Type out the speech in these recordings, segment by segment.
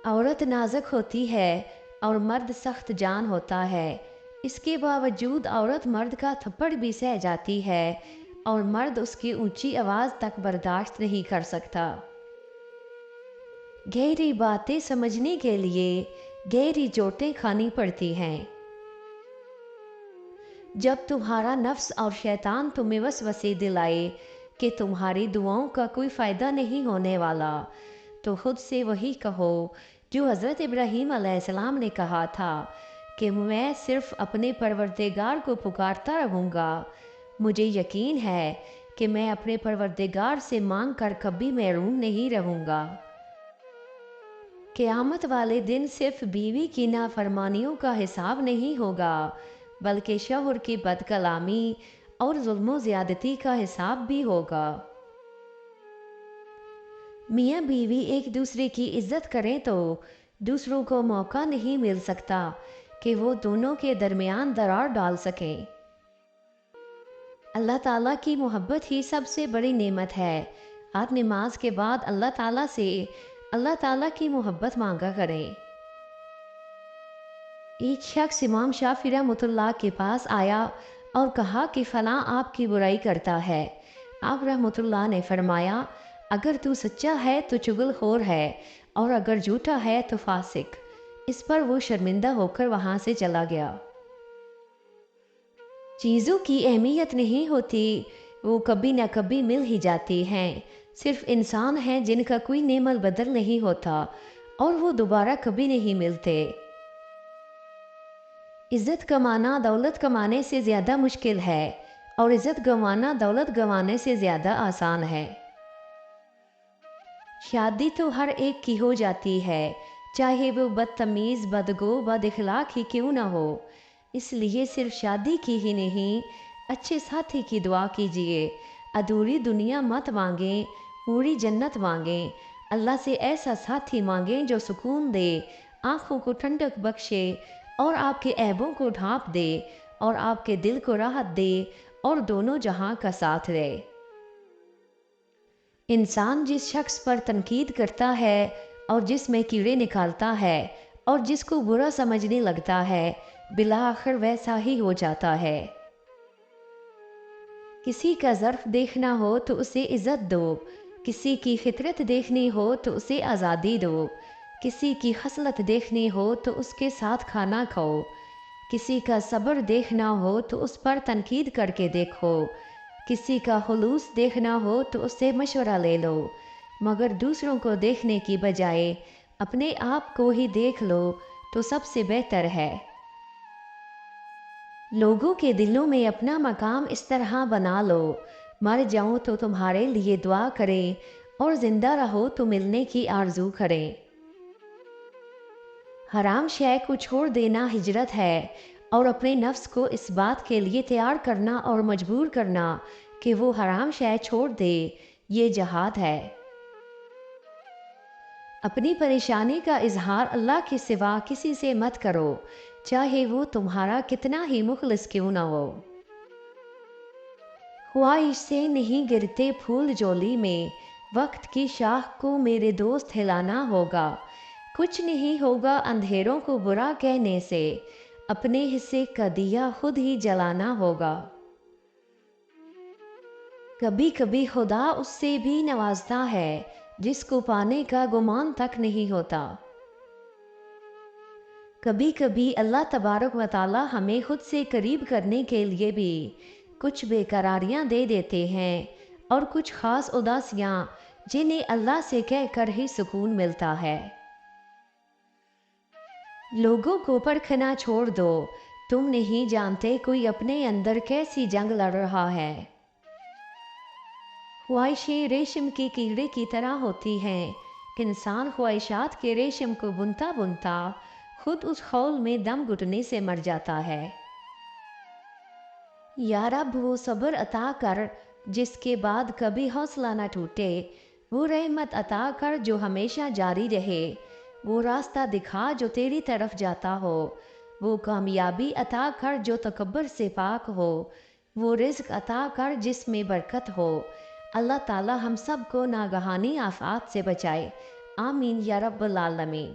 عورت نازک ہوتی ہے اور مرد سخت جان ہوتا ہے، اس کے باوجود عورت مرد کا تھپڑ بھی سہ جاتی ہے اور مرد اس کی اونچی آواز تک برداشت نہیں کر سکتا۔ گہری باتیں سمجھنے کے لیے گہری چوٹیں کھانی پڑتی ہیں۔ جب تمہارا نفس اور شیطان تمہیں وسوسے دلائے کہ تمہاری دعاؤں کا کوئی فائدہ نہیں ہونے والا، تو خود سے وہی کہو جو حضرت ابراہیم علیہ السلام نے کہا تھا کہ میں صرف اپنے پروردگار کو پکارتا رہوں گا، مجھے یقین ہے کہ میں اپنے پروردگار سے مانگ کر کبھی محروم نہیں رہوں گا۔ قیامت والے دن صرف بیوی کی نافرمانیوں کا حساب نہیں ہوگا، بلکہ شوہر کی بد کلامی اور ظلم و زیادتی کا حساب بھی ہوگا۔ میاں بیوی ایک دوسرے کی عزت کریں تو دوسروں کو موقع نہیں مل سکتا کہ وہ دونوں کے درمیان درار ڈال سکیں۔ اللہ تعالیٰ کی محبت ہی سب سے بڑی نعمت ہے۔ آپ نماز کے بعد اللہ تعالیٰ سے اللہ تعالیٰ کی محبت مانگا کریں۔ ایک شخص امام شافعی رحمۃ اللہ کے پاس آیا اور کہا کہ فلاں آپ کی برائی کرتا ہے۔ آپ رحمۃ اللہ نے فرمایا، اگر تو سچا ہے تو چغل خور ہے اور اگر جھوٹا ہے تو فاسق۔ اس پر وہ شرمندہ ہو کر وہاں سے چلا گیا۔ چیزوں کی اہمیت نہیں ہوتی، وہ کبھی نہ کبھی مل ہی جاتی ہیں۔ صرف انسان ہیں جن کا کوئی نعم البدل نہیں ہوتا اور وہ دوبارہ کبھی نہیں ملتے۔ عزت کمانا دولت کمانے سے زیادہ مشکل ہے اور عزت گنوانا دولت گنوانے سے زیادہ آسان ہے۔ شادی تو ہر ایک کی ہو جاتی ہے، چاہے وہ بدتمیز، بدگو، بد اخلاق ہی کیوں نہ ہو۔ اس لیے صرف شادی کی ہی نہیں، اچھے ساتھی کی دعا کیجیے۔ ادھوری دنیا مت مانگیں، پوری جنت مانگیں۔ اللہ سے ایسا ساتھی مانگیں جو سکون دے، آنکھوں کو ٹھنڈک بخشے اور آپ کے عیبوں کو ڈھانپ دے اور آپ کے دل کو راحت دے اور دونوں جہاں کا ساتھ دے۔ انسان جس شخص پر تنقید کرتا ہے اور جس میں کیڑے نکالتا ہے اور جس کو برا سمجھنے لگتا ہے، بالآخر ویسا ہی ہو جاتا ہے۔ کسی کا ظرف دیکھنا ہو تو اسے عزت دو، کسی کی فطرت دیکھنی ہو تو اسے آزادی دو، کسی کی خصلت دیکھنی ہو تو اس کے ساتھ کھانا کھاؤ، کسی کا صبر دیکھنا ہو تو اس پر تنقید کر کے دیکھو، کسی کا خلوص دیکھنا ہو تو اس سے مشورہ لے لو، مگر دوسروں کو دیکھنے کی بجائے اپنے آپ کو ہی دیکھ لو تو سب سے بہتر ہے۔ لوگوں کے دلوں میں اپنا مقام اس طرح بنا لو، مر جاؤں تو تمہارے لیے دعا کریں اور زندہ رہو تو ملنے کی آرزو کریں۔ حرام شے کو چھوڑ دینا ہجرت ہے اور اپنے نفس کو اس بات کے لیے تیار کرنا اور مجبور کرنا کہ وہ حرام شے چھوڑ دے، یہ جہاد ہے۔ اپنی پریشانی کا اظہار اللہ کے سوا کسی سے مت کرو، چاہے وہ تمہارا کتنا ہی مخلص کیوں نہ ہو۔ خواہش سے نہیں گرتے پھول جولی میں، وقت کی شاخ کو میرے دوست ہلانا ہوگا۔ کچھ نہیں ہوگا اندھیروں کو برا کہنے سے، اپنے حصے کا دیا خود ہی جلانا ہوگا۔ کبھی کبھی خدا اس سے بھی نوازتا ہے جس کو پانے کا گمان تک نہیں ہوتا۔ کبھی کبھی اللہ تبارک و تعالی ہمیں خود سے قریب کرنے کے لیے بھی کچھ بے قراریاں دے دیتے ہیں اور کچھ خاص اداسیاں جنہیں اللہ سے کہہ کر ہی سکون ملتا ہے۔ لوگوں کو پرکھنا چھوڑ دو، تم نہیں جانتے کوئی اپنے اندر کیسی جنگ لڑ رہا ہے۔ خواہشیں ریشم کے کیڑے کی طرح ہوتی ہیں، انسان خواہشات کے ریشم کو بنتا بنتا خود اس خول میں دم گھٹنے سے مر جاتا ہے۔ یا رب وہ صبر عطا کر جس کے بعد کبھی حوصلہ نہ ٹوٹے، وہ رحمت عطا کر جو ہمیشہ جاری رہے، وہ راستہ دکھا جو تیری طرف جاتا ہو، وہ کامیابی عطا کر جو تکبر سے پاک ہو، وہ رزق عطا کر جس میں برکت ہو۔ اللہ تعالی ہم سب کو ناگہانی آفات سے بچائے، آمین یا رب العالمین۔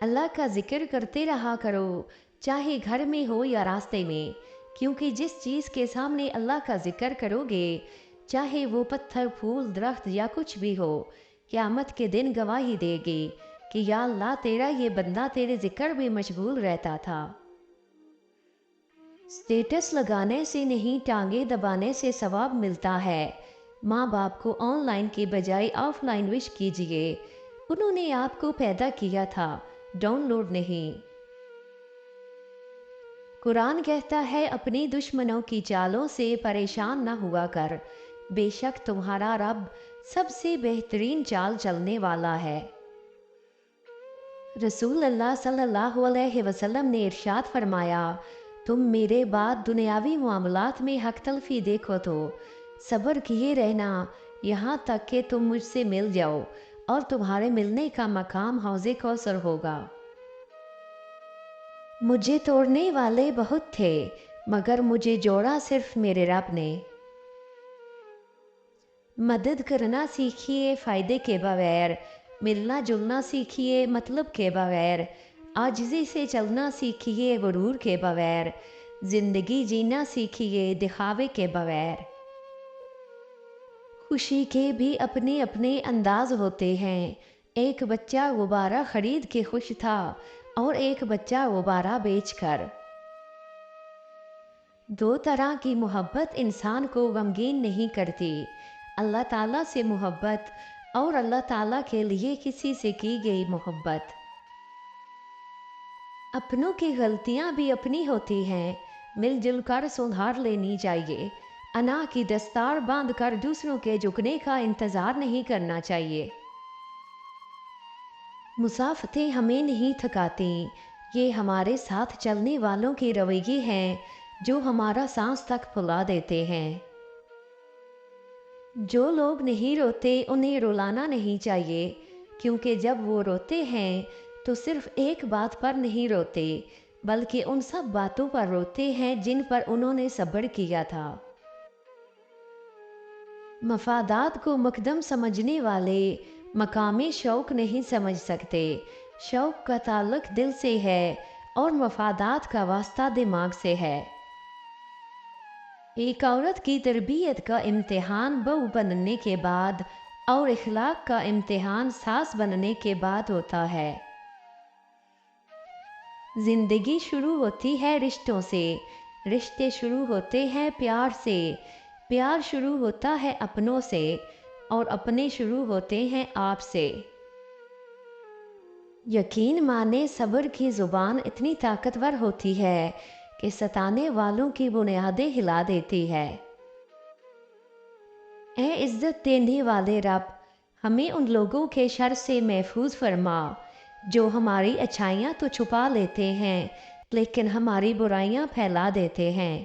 اللہ کا ذکر کرتے رہا کرو، چاہے گھر میں ہو یا راستے میں، کیونکہ جس چیز کے سامنے اللہ کا ذکر کرو گے، چاہے وہ پتھر، پھول، درخت یا کچھ بھی ہو، قیامت کے دن گواہی دے گی کہ یا اللہ تیرا یہ بندہ تیرے ذکر میں مشغول رہتا تھا۔ سٹیٹس لگانے سے نہیں، ٹانگیں دبانے سے ثواب ملتا ہے۔ ماں باپ کو آن لائن کے بجائے آف لائن وش کیجیے، انہوں نے آپ کو پیدا کیا تھا، ڈاؤن لوڈ نہیں۔ قرآن کہتا ہے اپنی دشمنوں کی چالوں سے پریشان نہ ہوا کر، بے شک تمہارا رب سب سے بہترین چال چلنے والا ہے۔ رسول اللہ صلی اللہ علیہ وسلم نے ارشاد فرمایا، تم میرے بعد دنیاوی معاملات میں حق تلفی دیکھو تو صبر کیے رہنا یہاں تک کہ تم مجھ سے مل جاؤ، اور تمہارے ملنے کا مقام حوض کوثر ہوگا۔ مجھے توڑنے والے بہت تھے مگر مجھے جوڑا صرف میرے رب نے۔ مدد کرنا سیکھیے فائدے کے بغیر، ملنا جلنا سیکھیے مطلب کے بغیر، عاجزی سے چلنا سیکھیے غرور کے بغیر، زندگی جینا سیکھیے دکھاوے کے بغیر۔ خوشی کے بھی اپنے اپنے انداز ہوتے ہیں، ایک بچہ غبارہ خرید کے خوش تھا اور ایک بچہ غبارہ بیچ کر۔ دو طرح کی محبت انسان کو غمگین نہیں کرتی، اللہ تعالیٰ سے محبت اور اللہ تعالیٰ کے لیے کسی سے کی گئی محبت۔ اپنوں کی غلطیاں بھی اپنی ہوتی ہیں، مل جل کر سدھار لینی چاہیے، انا کی دستار باندھ کر دوسروں کے جھکنے کا انتظار نہیں کرنا چاہیے۔ مسافتیں ہمیں نہیں تھکاتی، یہ ہمارے ساتھ چلنے والوں کے رویے ہیں جو ہمارا سانس تک پھلا دیتے ہیں۔ جو لوگ نہیں روتے انہیں رلانا نہیں چاہیے، کیونکہ جب وہ روتے ہیں تو صرف ایک بات پر نہیں روتے بلکہ ان سب باتوں پر روتے ہیں جن پر انہوں نے صبر کیا تھا۔ مفادات کو مقدم سمجھنے والے مقامی شوق نہیں سمجھ سکتے، شوق کا تعلق دل سے ہے اور مفادات کا واسطہ دماغ سے ہے۔ ایک عورت کی تربیت کا امتحان بہو بننے کے بعد اور اخلاق کا امتحان ساس بننے کے بعد ہوتا ہے۔ زندگی شروع ہوتی ہے رشتوں سے، رشتے شروع ہوتے ہیں پیار سے، پیار شروع ہوتا ہے اپنوں سے، اور اپنے شروع ہوتے ہیں آپ سے۔ یقین مانے صبر کی زبان اتنی طاقتور ہوتی ہے کہ ستانے والوں کی بنیادیں ہلا دیتی ہے۔ اے عزت دینے والے رب، ہمیں ان لوگوں کے شر سے محفوظ فرما جو ہماری اچھائیاں تو چھپا لیتے ہیں لیکن ہماری برائیاں پھیلا دیتے ہیں۔